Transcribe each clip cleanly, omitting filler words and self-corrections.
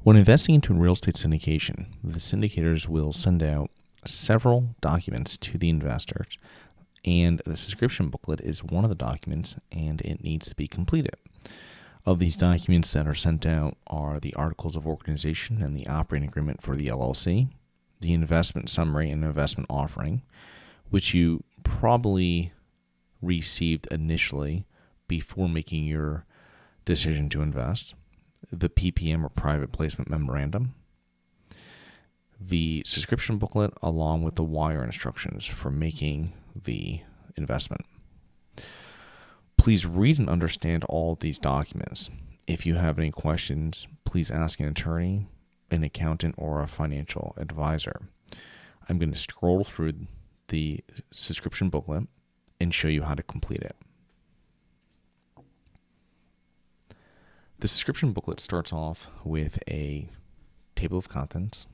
When investing into a real estate syndication, the syndicators will send out several documents to the investors, and the subscription booklet is one of the documents, and it needs to be completed. Of these documents that are sent out are the Articles of Organization and the Operating Agreement for the LLC, the Investment Summary and Investment Offering, which you probably received initially before making your decision to invest, the PPM or Private Placement Memorandum, the subscription booklet, along with the wire instructions for making the investment. Please read and understand all of these documents. If you have any questions, please ask an attorney, an accountant, or a financial advisor. I'm going to scroll through the subscription booklet and show you how to complete it. The subscription booklet starts off with a table of contents,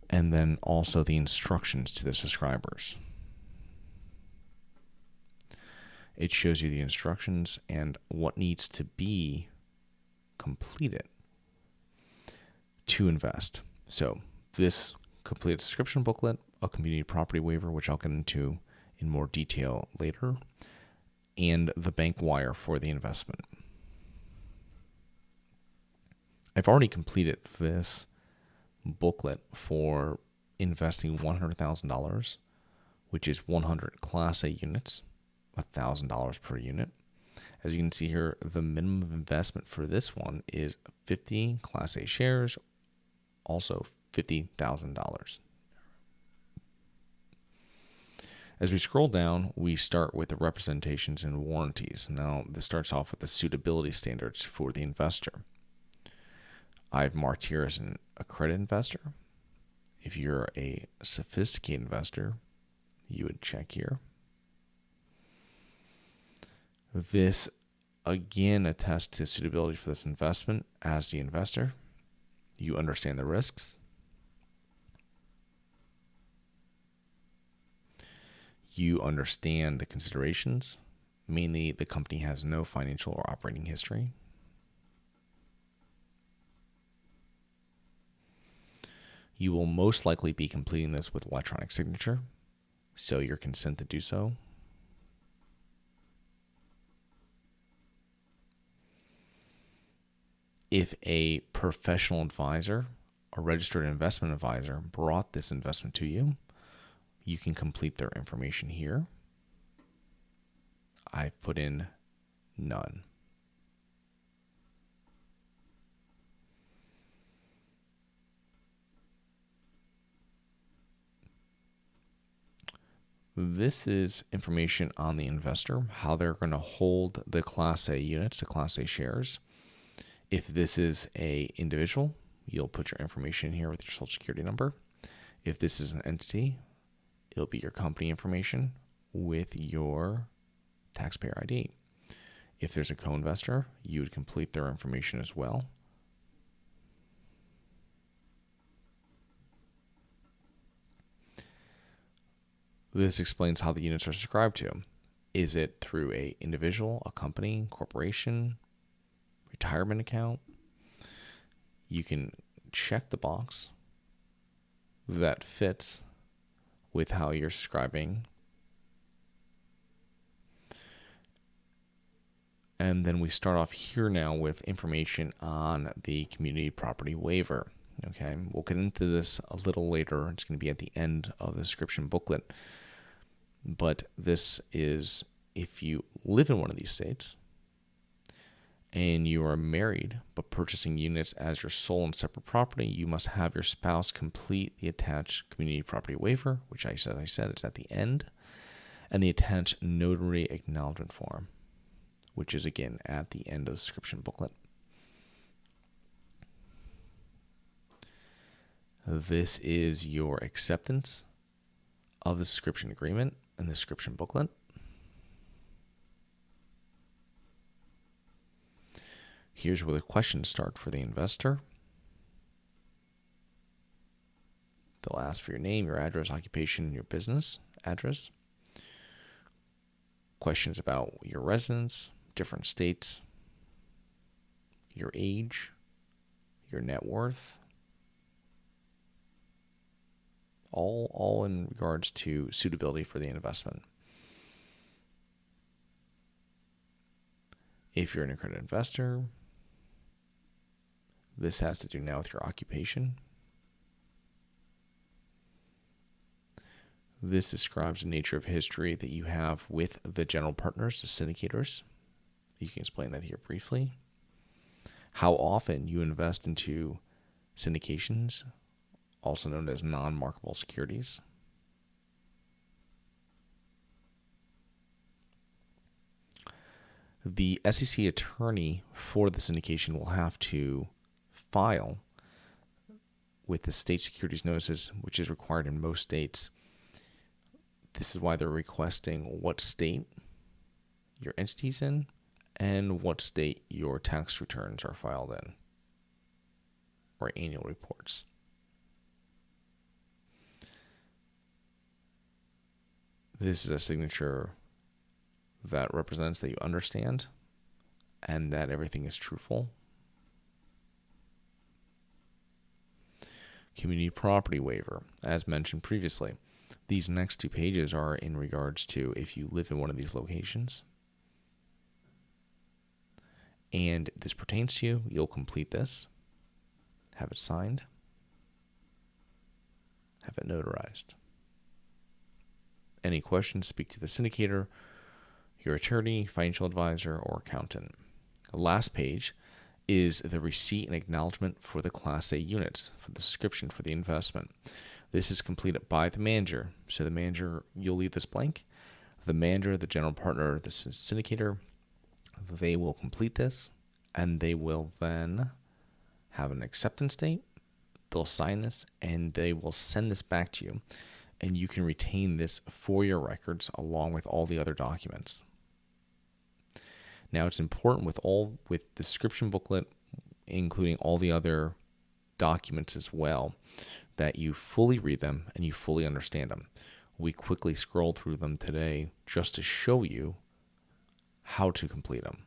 and then also the instructions to the subscribers. It shows you the instructions and what needs to be completed to invest. So this completed subscription booklet, a community property waiver, which I'll get into in more detail later, and the bank wire for the investment. I've already completed this booklet for investing $100,000, which is 100 Class A units, $1,000 per unit. As you can see here, the minimum investment for this one is 50 Class A shares, also $50,000. As we scroll down, we start with the representations and warranties. Now, this starts off with the suitability standards for the investor. I've marked here as an accredited investor. If you're a sophisticated investor, you would check here. This again attests to suitability for this investment as the investor. You understand the risks. You understand the considerations. Mainly, the company has no financial or operating history. You will most likely be completing this with electronic signature, so your consent to do so. If a professional advisor, a registered investment advisor, brought this investment to you, you can complete their information here. I've put in none. This is information on the investor, how they're going to hold the Class A units, the Class A shares. If this is an individual, you'll put your information here with your social security number. If this is an entity, it'll be your company information with your taxpayer ID. If there's a co-investor, you would complete their information as well. This explains how the units are subscribed to. Is it through an individual, a company, corporation, retirement account? You can check the box that fits with how you're subscribing. And then we start off here now with information on the community property waiver. Okay, we'll get into this a little later. It's going to be at the end of the description booklet. But this is if you live in one of these states and you are married but purchasing units as your sole and separate property, you must have your spouse complete the attached community property waiver, which I said is at the end, and the attached notary acknowledgement form, which is again at the end of the description booklet. This is your acceptance of the subscription agreement and the description booklet. Here's where the questions start for the investor. They'll ask for your name, your address, occupation, your business address. Questions about your residence, different states. your age, your net worth, all in regards to suitability for the investment. If you're an accredited investor, this has to do now with your occupation. This describes the nature of history that you have with the general partners, the syndicators. You can explain that here briefly. How often you invest into syndications, also known as non-marketable securities. The SEC attorney for the syndication will have to file with the state securities notices, which is required in most states. This is why they're requesting what state your entity's in and what state your tax returns are filed in, or annual reports. This is a signature that represents that you understand and that everything is truthful. Community property waiver, as mentioned previously. These next two pages are in regards to if you live in one of these locations and this pertains to you, you'll complete this, have it signed, have it notarized. Any questions, speak to the syndicator, your attorney, financial advisor, or accountant. The last page is the receipt and acknowledgement for the Class A units, for the subscription for the investment. This is completed by the manager. So the manager, you'll leave this blank. The manager, the general partner, the syndicator, they will complete this, and they will then have an acceptance date. They'll sign this, and they will send this back to you. And you can retain this for your records along with all the other documents. Now, it's important with the subscription booklet, including all the other documents as well, that you fully read them and you fully understand them. We quickly scrolled through them today just to show you how to complete them.